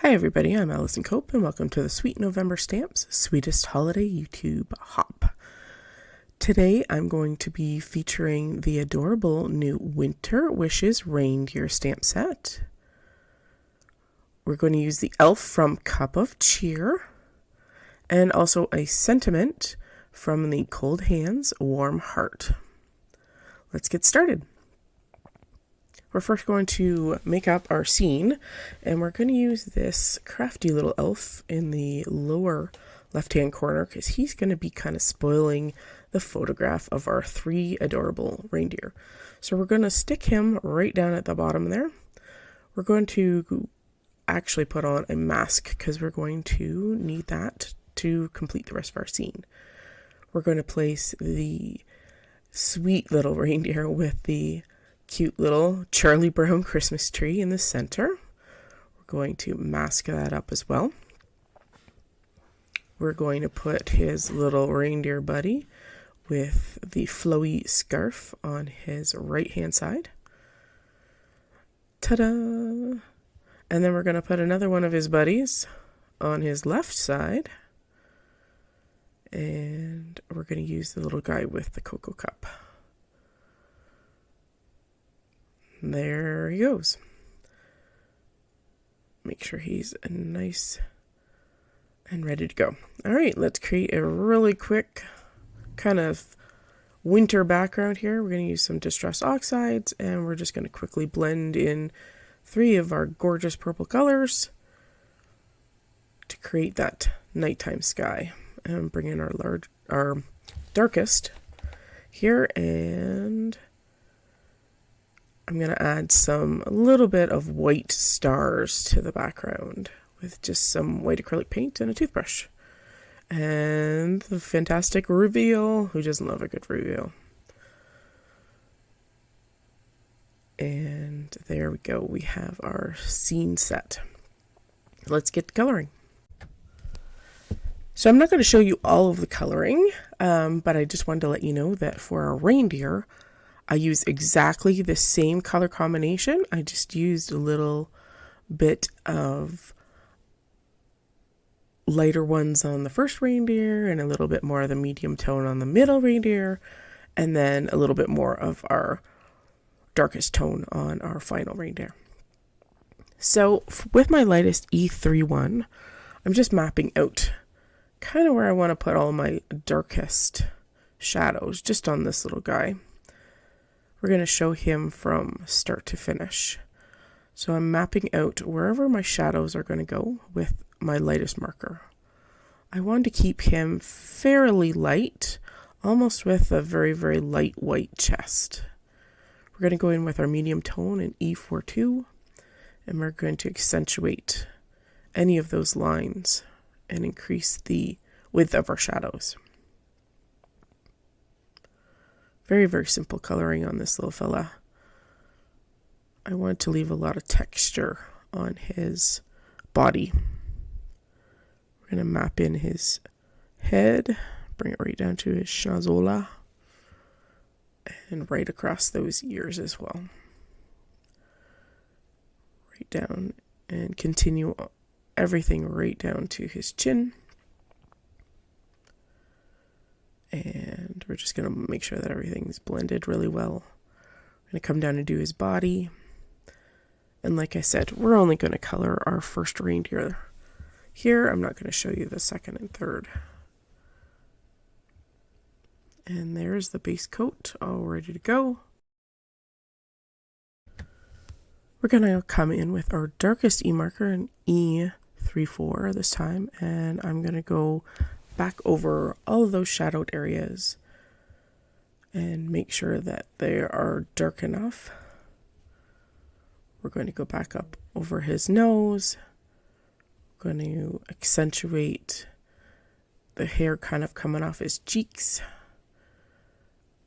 Hi everybody, I'm Allison Cope and welcome to the Sweet November Stamps Sweetest Holiday YouTube Hop. Today I'm going to be featuring the adorable new Winter Wishes reindeer stamp set. We're going to use the elf from Cup of Cheer and also a sentiment from the Cold Hands Warm Heart. Let's get started. We're first going to make up our scene, and we're going to use this crafty little elf in the lower left-hand corner because he's going to be kind of spoiling the photograph of our three adorable reindeer. So we're going to stick him right down at the bottom there. We're going to actually put on a mask because we're going to need that to complete the rest of our scene. We're going to place the sweet little reindeer with the cute little Charlie Brown Christmas tree in the center. We're going to mask that up as well. We're going to put his little reindeer buddy with the flowy scarf on his right hand side. Ta-da! And then we're going to put another one of his buddies on his left side. And we're going to use the little guy with the cocoa cup. There he goes. Make sure he's nice and ready to go. All right, let's create a really quick kind of winter background here. We're going to use some Distress Oxides, and we're just going to quickly blend in three of our gorgeous purple colors to create that nighttime sky. And bring in our darkest here, and I'm going to add a little bit of white stars to the background with just some white acrylic paint and a toothbrush. And the fantastic reveal. Who doesn't love a good reveal? And there we go. We have our scene set. Let's get coloring. So I'm not going to show you all of the coloring, but I just wanted to let you know that for our reindeer, I use exactly the same color combination. I just used a little bit of lighter ones on the first reindeer and a little bit more of the medium tone on the middle reindeer, and then a little bit more of our darkest tone on our final reindeer. So with my lightest E31, I'm just mapping out kind of where I want to put all my darkest shadows just on this little guy. We're going to show him from start to finish. So I'm mapping out wherever my shadows are going to go with my lightest marker. I want to keep him fairly light, almost with a very, very light white chest. We're going to go in with our medium tone in E42, and we're going to accentuate any of those lines and increase the width of our shadows. Very, very simple coloring on this little fella. I want to leave a lot of texture on his body. We're going to map in his head, bring it right down to his schnozola, and right across those ears as well. Right down, and continue everything right down to his chin. And we're just going to make sure that everything's blended really well. We're going to come down and do his body. And like I said, we're only going to color our first reindeer here. I'm not going to show you the second and third. And there's the base coat all ready to go. We're going to come in with our darkest E marker in E34 this time. And I'm going to go back over all of those shadowed areas and make sure that they are dark enough. We're going to go back up over his nose. We're going to accentuate the hair kind of coming off his cheeks.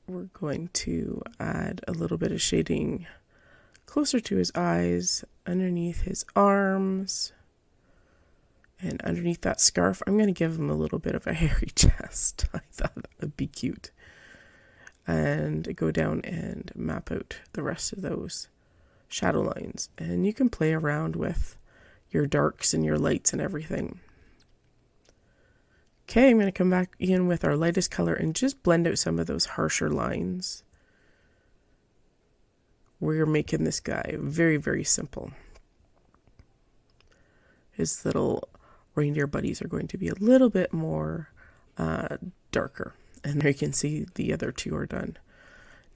We're going to add a little bit of shading closer to his eyes, underneath his arms. And underneath that scarf, I'm going to give him a little bit of a hairy chest. I thought that would be cute. And go down and map out the rest of those shadow lines. And you can play around with your darks and your lights and everything. Okay, I'm going to come back in with our lightest color and just blend out some of those harsher lines. We're making this guy very, very simple. His little reindeer buddies are going to be a little bit more darker. And there you can see the other two are done.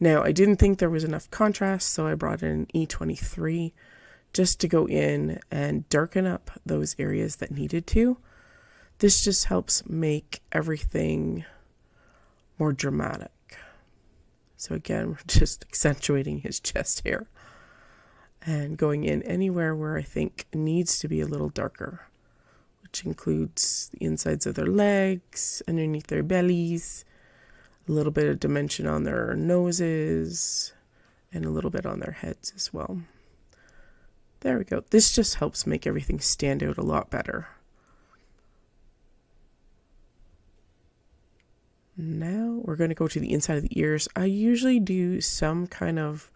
Now, I didn't think there was enough contrast, so I brought in E23 just to go in and darken up those areas that needed to. This just helps make everything more dramatic. So again, we're just accentuating his chest hair and going in anywhere where I think needs to be a little darker, which includes the insides of their legs, underneath their bellies, a little bit of dimension on their noses, and a little bit on their heads as well. There we go. This just helps make everything stand out a lot better. Now we're going to go to the inside of the ears. I usually do some kind of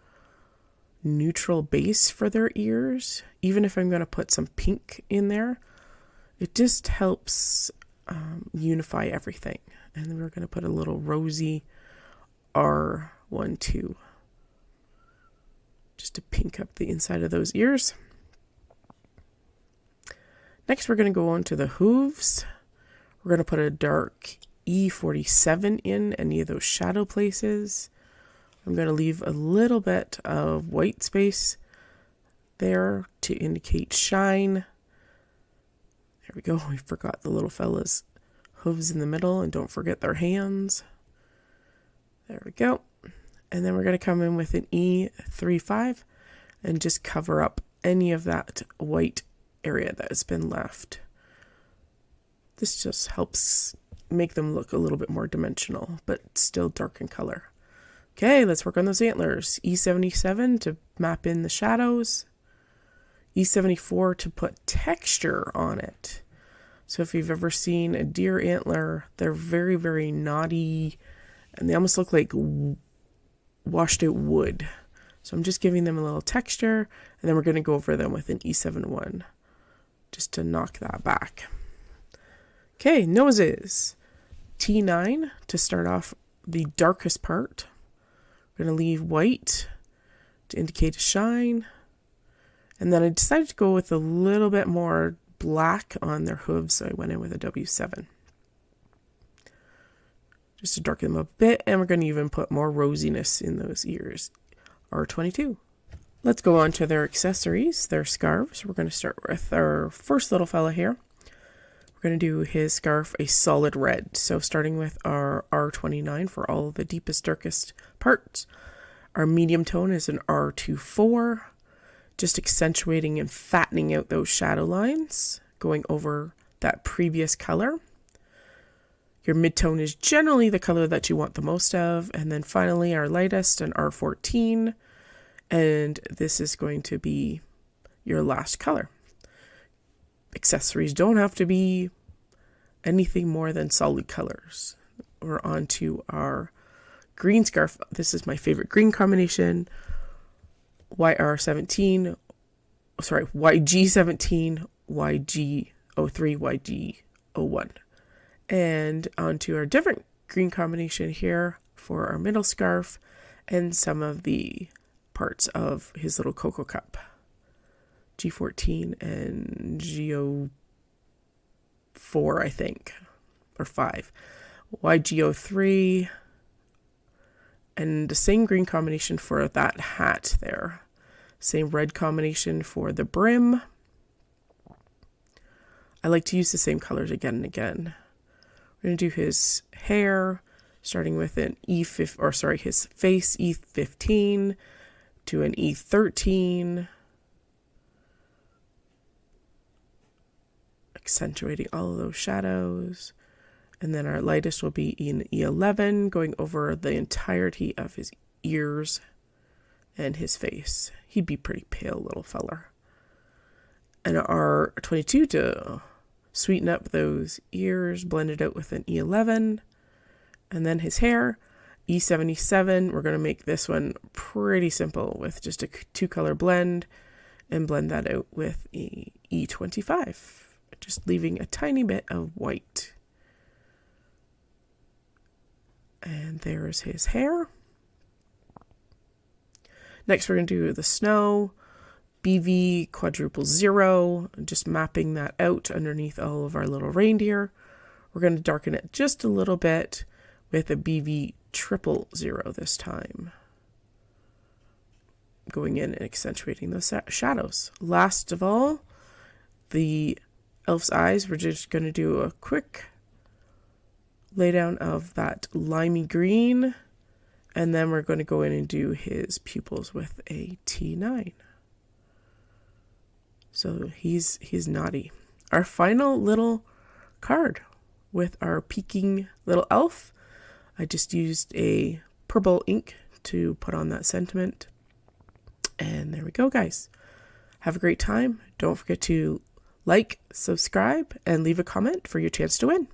neutral base for their ears, even if I'm going to put some pink in there. It just helps unify everything. And then we're going to put a little rosy R12 just to pink up the inside of those ears. Next, we're going to go on to the hooves. We're going to put a dark E47 in any of those shadow places. I'm going to leave a little bit of white space there to indicate shine. There we go. We forgot the little fella's hooves in the middle, and don't forget their hands. There we go. And then we're going to come in with an E35 and just cover up any of that white area that has been left. This just helps make them look a little bit more dimensional, but still dark in color. Okay, let's work on those antlers. E77 to map in the shadows. E74 to put texture on it. So if you've ever seen a deer antler, they're very, very knotty, and they almost look like washed out wood. So I'm just giving them a little texture, and then we're going to go over them with an E71 just to knock that back. Okay, noses. T9 to start off the darkest part. We're going to leave white to indicate a shine. And then I decided to go with a little bit more black on their hooves, so I went in with a W7. Just to darken them a bit, and we're going to even put more rosiness in those ears. R22. Let's go on to their accessories, their scarves. We're going to start with our first little fella here. We're going to do his scarf a solid red. So starting with our R29 for all of the deepest, darkest parts. Our medium tone is an R24, just accentuating and fattening out those shadow lines, going over that previous color. Your mid-tone is generally the color that you want the most of. And then finally our lightest, an R14. And this is going to be your last color. Accessories don't have to be anything more than solid colors. We're on to our green scarf. This is my favorite green combination. YG17, YG03, YG01. And onto our different green combination here for our middle scarf and some of the parts of his little cocoa cup. G14 and G04, I think, or 5. YG03, and the same green combination for that hat there. Same red combination for the brim. I like to use the same colors again and again. We're going to do his hair, starting with an his face E15 to an E13. Accentuating all of those shadows. And then our lightest will be in E11, going over the entirety of his ears and his face. He'd be pretty pale little feller. And our 22 to sweeten up those ears, blend it out with an E11. And then his hair, E77. We're going to make this one pretty simple with just a 2-color blend. and blend that out with a E25, just leaving a tiny bit of white. And there's his hair. Next, we're going to do the snow, BV quadruple 0, just mapping that out underneath all of our little reindeer. We're going to darken it just a little bit with a BV triple 0 this time, going in and accentuating those shadows. Last of all, the elf's eyes, we're just going to do a quick laydown of that limey green, and then we're going to go in and do his pupils with a T9. So he's naughty. Our final little card with our peeking little elf. I just used a purple ink to put on that sentiment. And there we go, guys. Have a great time. Don't forget to like, subscribe, and leave a comment for your chance to win.